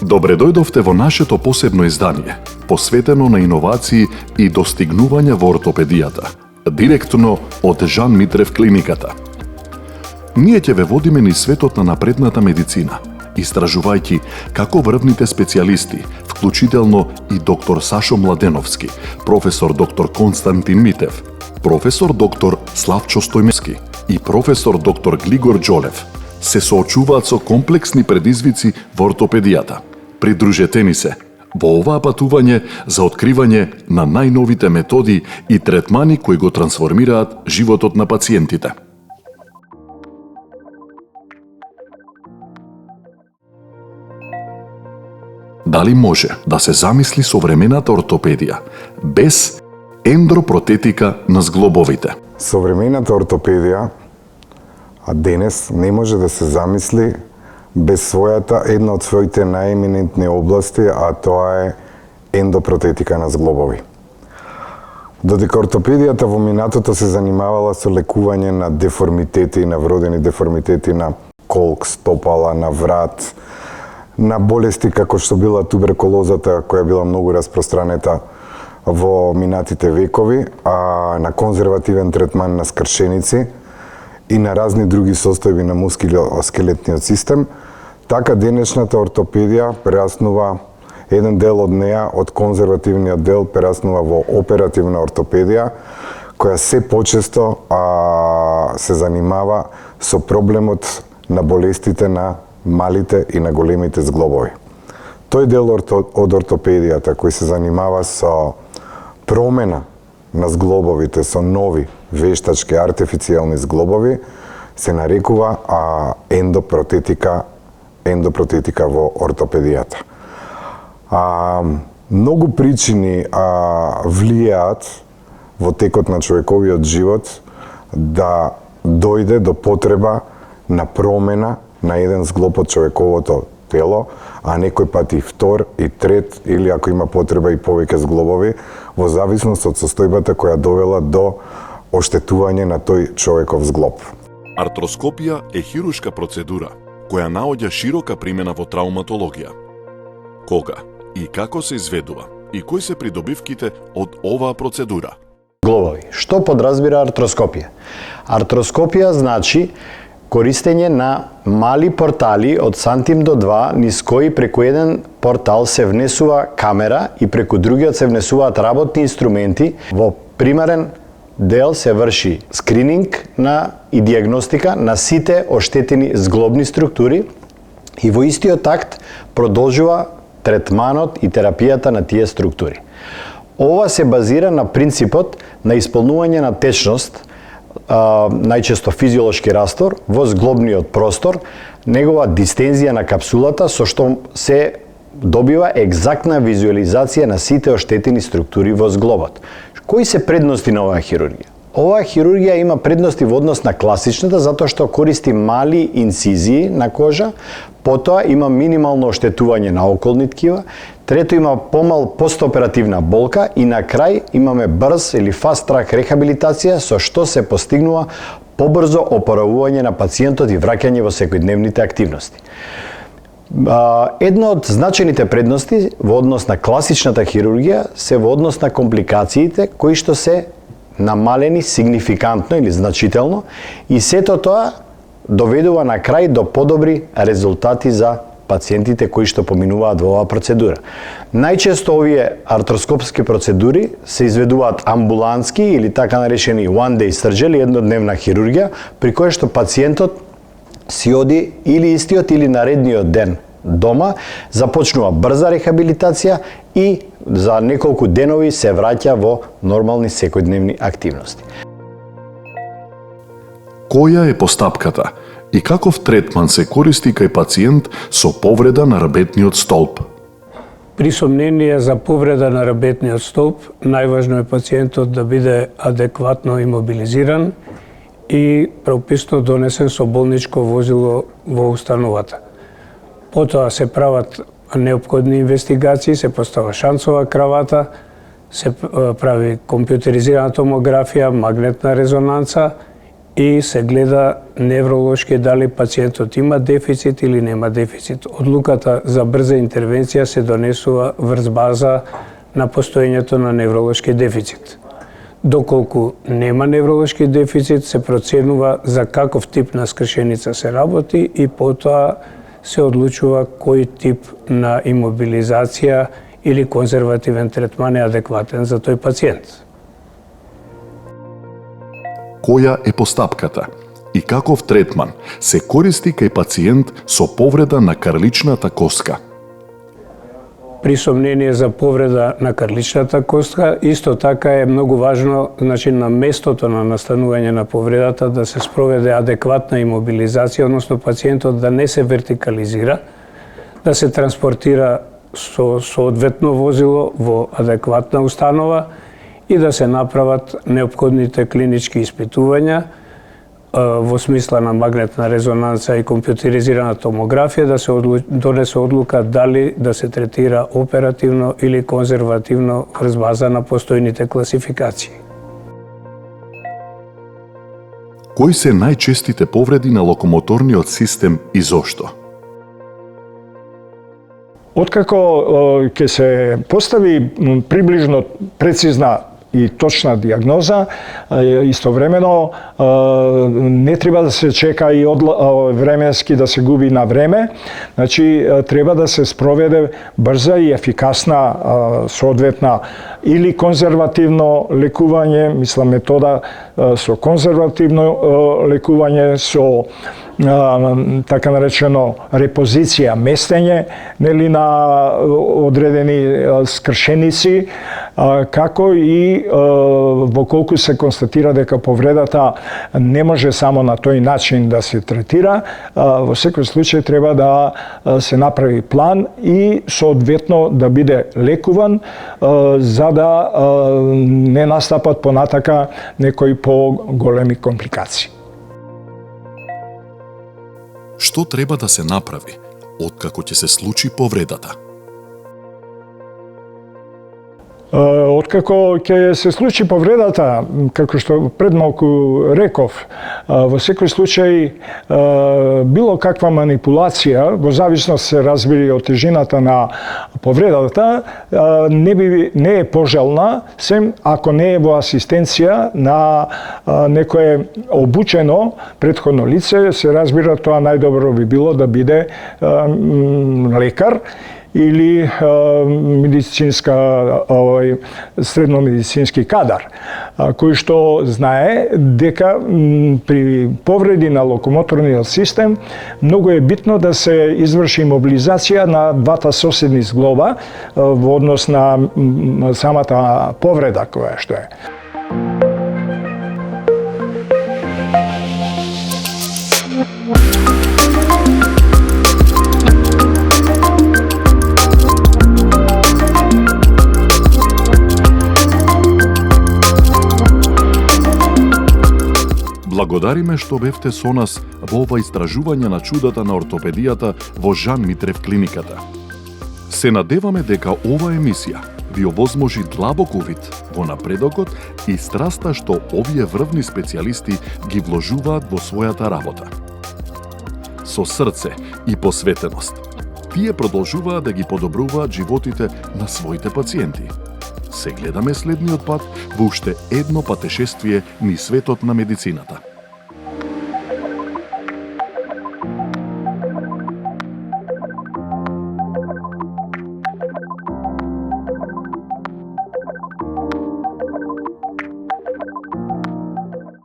Добре дојдовте во нашето посебно издание, посветено на иновации и достигнувања во ортопедијата, директно од Жан Митрев клиниката. Ние ќе ве водиме низ светот на напредната медицина, истражувајќи како врвните специјалисти, вклучително и доктор Сашо Младеновски, професор доктор Константин Митев, професор доктор Славчо Стојмевски и професор доктор Глигор Џолев, се соочуваат со комплексни предизвици во ортопедијата. Придружете ни се во оваа патување за откривање на најновите методи и третмани кои го трансформираат животот на пациентите. Дали може да се замисли современата ортопедија без ендропротетика на зглобовите? Современата ортопедија денес не може да се замисли без една од своите најеминентни области, а тоа е ендопротетика на зглобови. Додека ортопедијата во минатото се занимавала со лекување на деформитети, на вродени деформитети на колк, стопала, на врат, на болести како што била туберкулозата, која била многу распространета во минатите векови, а на конзервативен третман на скршеници и на разни други состојби на мускулоскелетниот систем, така денешната ортопедија прераснува еден дел од неа, од конзервативниот дел, прераснува во оперативна ортопедија, која се почесто се занимава со проблемот на болестите на малите и на големите зглобови. Тој дел од ортопедијата кој се занимава со промена на зглобовите со нови вештачки артифицијални зглобови се нарекува ендопротетика во ортопедијата. Многу причини влијаат во текот на човековиот живот да дојде до потреба на промена на еден зглоб од човековото тело, а некој пат и втор, и трет, или ако има потреба и повеќе зглобови, во зависност од состојбата која довела до оштетување на тој човеков зглоб. Артроскопија е хируршка процедура која наоѓа широка примена во трауматологија. Кога и како се изведува и кои се придобивките од оваа процедура? Зглобови. Што подразбира артроскопија? Артроскопија значи користење на мали портали од сантим до 2, низ кои преку еден портал се внесува камера и преку другиот се внесуваат работни инструменти. Во примарен дел се врши скрининг и диагностика на сите оштетени зглобни структури и во истиот такт продолжува третманот и терапијата на тие структури. Ова се базира на принципот на исполнување на течност, најчесто физиолошки растор, во зглобниот простор, негова дистензија на капсулата, со што се добива екзактна визуализација на сите оштетени структури во зглобот. Кои се предности на оваа хирургија? Оваа хирургија има предности во однос на класичната, затоа што користи мали инцизии на кожа, потоа има минимално оштетување на околни ткива, трето има помал постоперативна болка и на крај имаме брз или fast track рехабилитација со што се постигнува побрзо опоравување на пациентот и враќање во секојдневните активности. Една од значајните предности во однос на класичната хирургија се во однос на компликациите кои што се намалени сигнификантно или значително и сето тоа доведува на крај до подобри резултати за пациентите кои што поминуваат во оваа процедура. Најчесто овие артроскопски процедури се изведуваат амбулантски или така наречени one day surgery, еднодневна хирургија, при која што пациентот си оди или истиот или наредниот ден дома, започнува брза рехабилитација и за неколку денови се враќа во нормални секојдневни активности. Која е постапката и каков третман се користи кај пациент со повреда на рабетниот столб? При сомнение за повреда на рабетниот столб, најважно е пациентот да биде адекватно имобилизиран и прописно донесен со болничко возило во установата. Потоа се прават неопходни инвестигации, се постава шанцова кравата, се прави компјутеризирана томографија, магнетна резонанца и се гледа невролошки дали пациентот има дефицит или нема дефицит. Одлуката за брза интервенција се донесува врз база на постоењето на невролошки дефицит. Доколку нема невролошки дефицит, се проценува за каков тип на скршеница се работи и потоа се одлучува кој тип на имобилизација или конзервативен третман е адекватен за тој пациент. Која е постапката и каков третман се користи кај пациент со повреда на карличната коска? При сомнение за повреда на карличната коска, исто така е многу важно, значи на местото на настанување на повредата да се спроведе адекватна имобилизација, односно пациентот да не се вертикализира, да се транспортира со соодветно возило во адекватна установа и да се направат неопходните клинички испитувања во смисла на магнетна резонанца и компјутеризирана томографија, да се донесе одлука дали да се третира оперативно или конзервативно врз база на постојните класификации. Кои се најчестите повреди на локомоторниот систем и зошто? Откако ќе се постави приближно прецизна и точна диагноза, истовремено не треба да се чека и временски да се губи на време, значи треба да се спроведе брза и ефикасна соодветна или конзервативно лекување, мислам метода со конзервативно лекување, со така наречено репозиција, местење нели на одредени скршеници, како и во колку се констатира дека повредата не може само на тој начин да се третира, во секој случај треба да се направи план и соодветно да биде лекуван за да не настапат понатака некои поголеми компликации. Што треба да се направи откако ќе се случи повредата? Откако ќе се случи повредата, како што пред малку реков, во секој случај било каква манипулација, во зависност се разбери од тежината на повредата, не е пожелна, сем ако не е во асистенција на некое обучено претходно лице, се разбира тоа најдобро би било да биде лекар или средномедицински кадар, кој што знае дека при повреди на локомоторниот систем многу е битно да се изврши имобилизација на двата соседни зглоба во однос на самата повреда која што е. Благодариме што бевте со нас во ова истражување на чудата на ортопедијата во Жан Митрев клиниката. Се надеваме дека ова емисија ви овозможи длабок увид во напредокот и страста што овие врвни специјалисти ги вложуваат во својата работа. Со срце и посветеност, тие продолжуваат да ги подобруваат животите на своите пациенти. Се гледаме следниот пат во уште едно патешествие низ светот на медицината.